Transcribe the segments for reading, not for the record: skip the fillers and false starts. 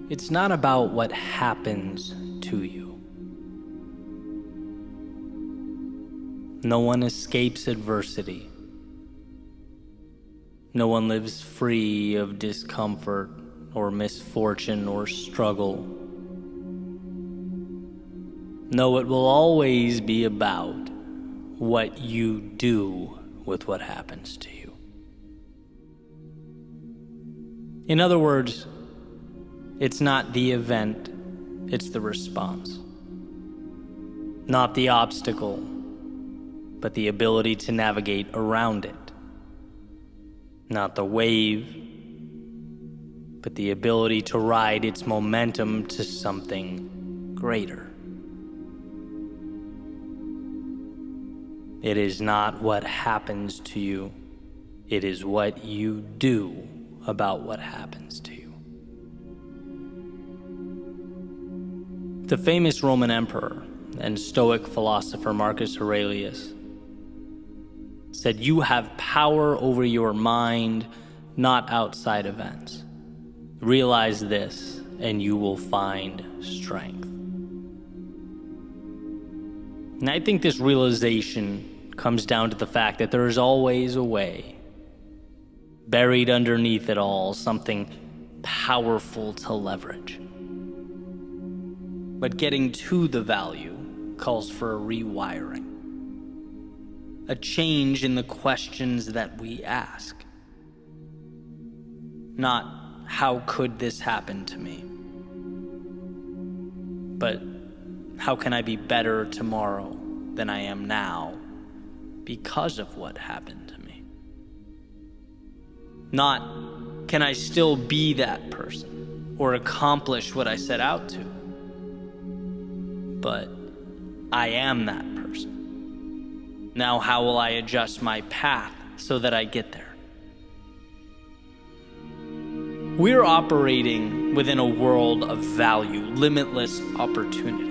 It's not about what happens to you. No one escapes adversity. No one lives free of discomfort or misfortune or struggle. No, it will always be about what you do with what happens to you. In other words, it's not the event, it's the response. Not the obstacle, but the ability to navigate around it. Not the wave, but the ability to ride its momentum to something greater. It is not what happens to you, it is what you do about what happens to you. The famous Roman emperor and Stoic philosopher Marcus Aurelius said, "You have power over your mind, not outside events. Realize this, and you will find strength." And I think this realization comes down to the fact that there is always a way. Buried underneath it all, something powerful to leverage. But getting to the value calls for a rewiring. A change in the questions that we ask. Not, how could this happen to me? But, how can I be better tomorrow than I am now because of what happened to me? Not, can I still be that person or accomplish what I set out to? But, I am that person. Now how will I adjust my path so that I get there? We're operating within a world of value, limitless opportunity.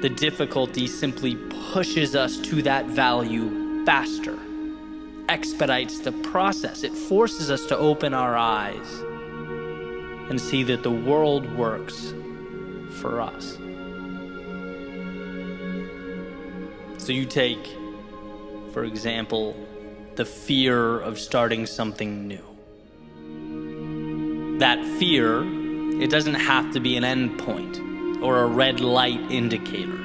The difficulty simply pushes us to that value faster, expedites the process. It forces us to open our eyes and see that the world works for us. So you take, for example, the fear of starting something new. That fear, it doesn't have to be an endpoint or a red light indicator.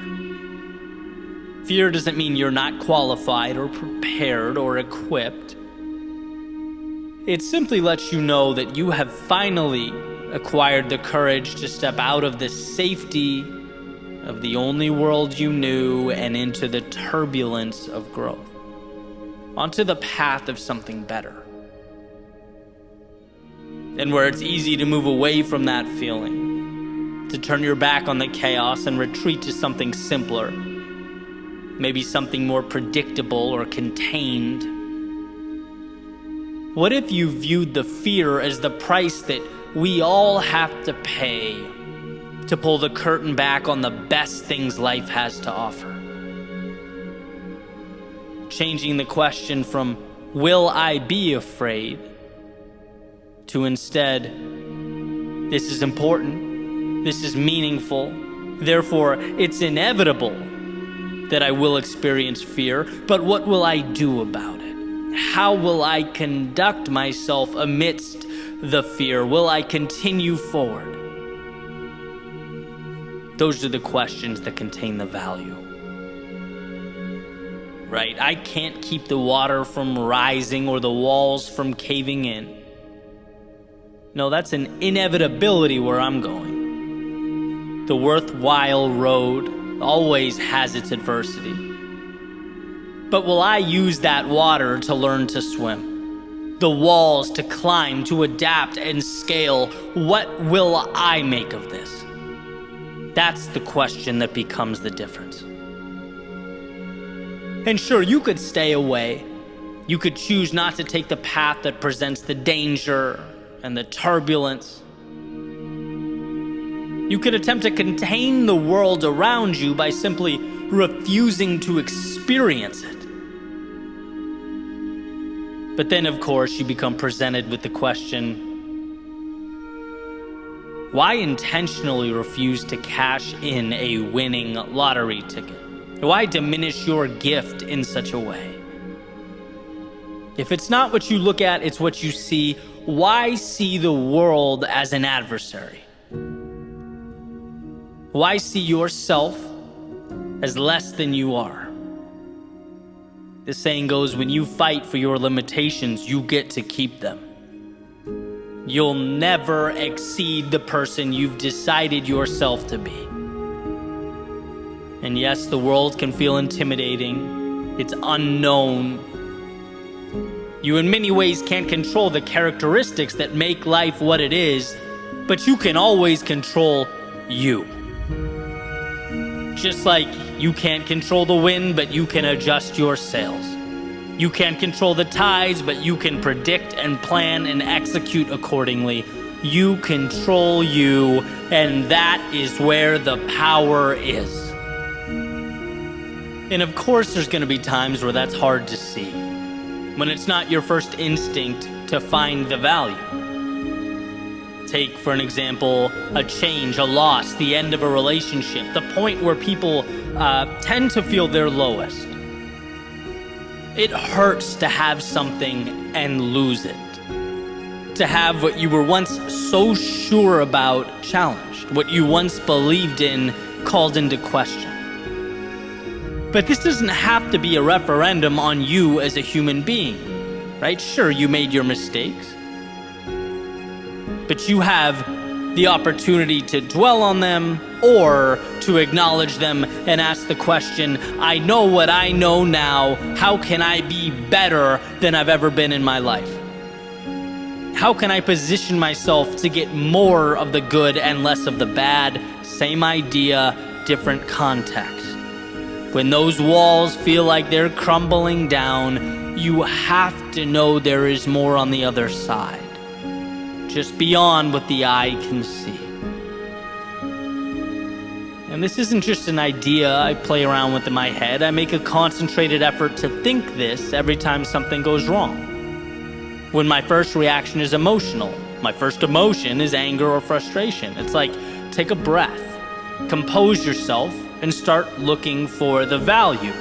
Fear doesn't mean you're not qualified or prepared or equipped. It simply lets you know that you have finally acquired the courage to step out of the safety of the only world you knew and into the turbulence of growth, onto the path of something better. And where it's easy to move away from that feeling, to turn your back on the chaos and retreat to something simpler, maybe something more predictable or contained. What if you viewed the fear as the price that we all have to pay to pull the curtain back on the best things life has to offer? Changing the question from, will I be afraid, to instead, this is important, this is meaningful, therefore it's inevitable that I will experience fear, but what will I do about it? How will I conduct myself amidst the fear? Will I continue forward? Those are the questions that contain the value. Right? I can't keep the water from rising or the walls from caving in. No, that's an inevitability where I'm going. The worthwhile road always has its adversity. But will I use that water to learn to swim? The walls to climb, to adapt and scale? What will I make of this? That's the question that becomes the difference. And sure, you could stay away. You could choose not to take the path that presents the danger and the turbulence. You could attempt to contain the world around you by simply refusing to experience it. But then, of course, you become presented with the question, Why intentionally refuse to cash in a winning lottery ticket? Why diminish your gift in such a way? If it's not what you look at, it's what you see. Why see the world as an adversary? Why see yourself as less than you are? The saying goes, when you fight for your limitations, you get to keep them. You'll never exceed the person you've decided yourself to be. And yes, the world can feel intimidating. It's unknown. You in many ways can't control the characteristics that make life what it is, but you can always control you. Just like you can't control the wind, but you can adjust your sails. You can't control the tides, but you can predict and plan and execute accordingly. You control you, and that is where the power is. And of course, there's going to be times where that's hard to see, when it's not your first instinct to find the value. Take, for an example, a change, a loss, the end of a relationship, the point where people tend to feel their lowest. It hurts to have something and lose it. To have what you were once so sure about challenged, what you once believed in called into question. But this doesn't have to be a referendum on you as a human being, right? Sure, you made your mistakes, but you have the opportunity to dwell on them or to acknowledge them and ask the question, I know what I know now. How can I be better than I've ever been in my life? How can I position myself to get more of the good and less of the bad? Same idea, different context. When those walls feel like they're crumbling down, you have to know there is more on the other side, just beyond what the eye can see. And this isn't just an idea I play around with in my head. I make a concentrated effort to think this every time something goes wrong. When my first reaction is emotional, my first emotion is anger or frustration. It's like, take a breath, compose yourself, and start looking for the value.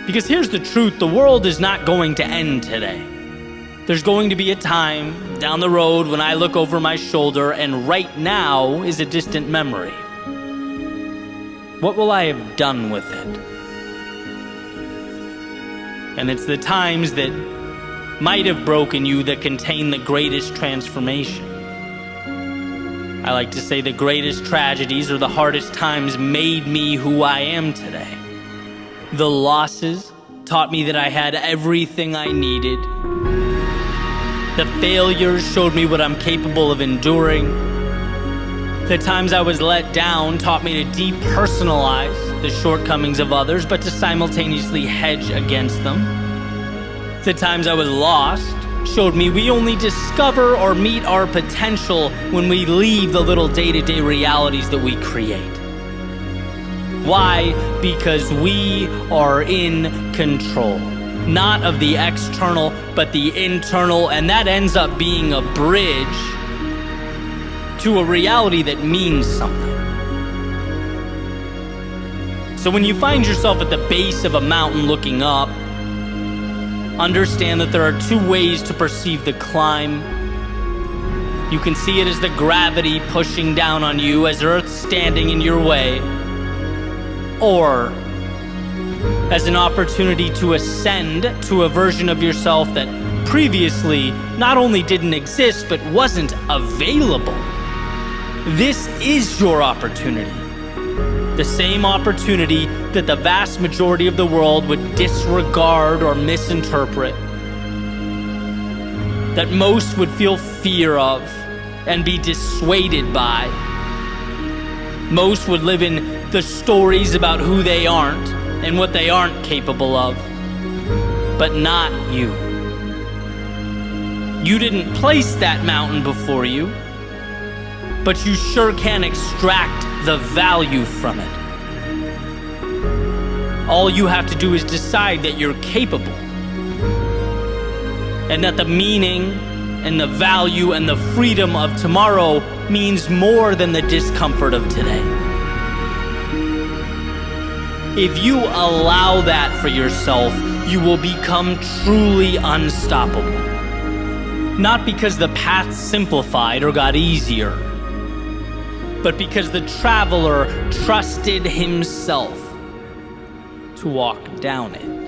Because here's the truth, the world is not going to end today. There's going to be a time down the road when I look over my shoulder and right now is a distant memory. What will I have done with it? And it's the times that might have broken you that contain the greatest transformation. I like to say the greatest tragedies or the hardest times made me who I am today. The losses taught me that I had everything I needed. The failures showed me what I'm capable of enduring. The times I was let down taught me to depersonalize the shortcomings of others, but to simultaneously hedge against them. The times I was lost showed me we only discover or meet our potential when we leave the little day-to-day realities that we create. Why? Because we are in control. Not of the external, but the internal, and that ends up being a bridge to a reality that means something. So when you find yourself at the base of a mountain looking up, understand that there are two ways to perceive the climb. You can see it as the gravity pushing down on you, as Earth standing in your way, or as an opportunity to ascend to a version of yourself that previously not only didn't exist, but wasn't available. This is your opportunity. The same opportunity that the vast majority of the world would disregard or misinterpret, that most would feel fear of and be dissuaded by. Most would live in the stories about who they aren't and what they aren't capable of, but not you. You didn't place that mountain before you, but you sure can extract the value from it. All you have to do is decide that you're capable, and that the meaning and the value and the freedom of tomorrow means more than the discomfort of today. If you allow that for yourself, you will become truly unstoppable. Not because the path simplified or got easier, but because the traveler trusted himself to walk down it.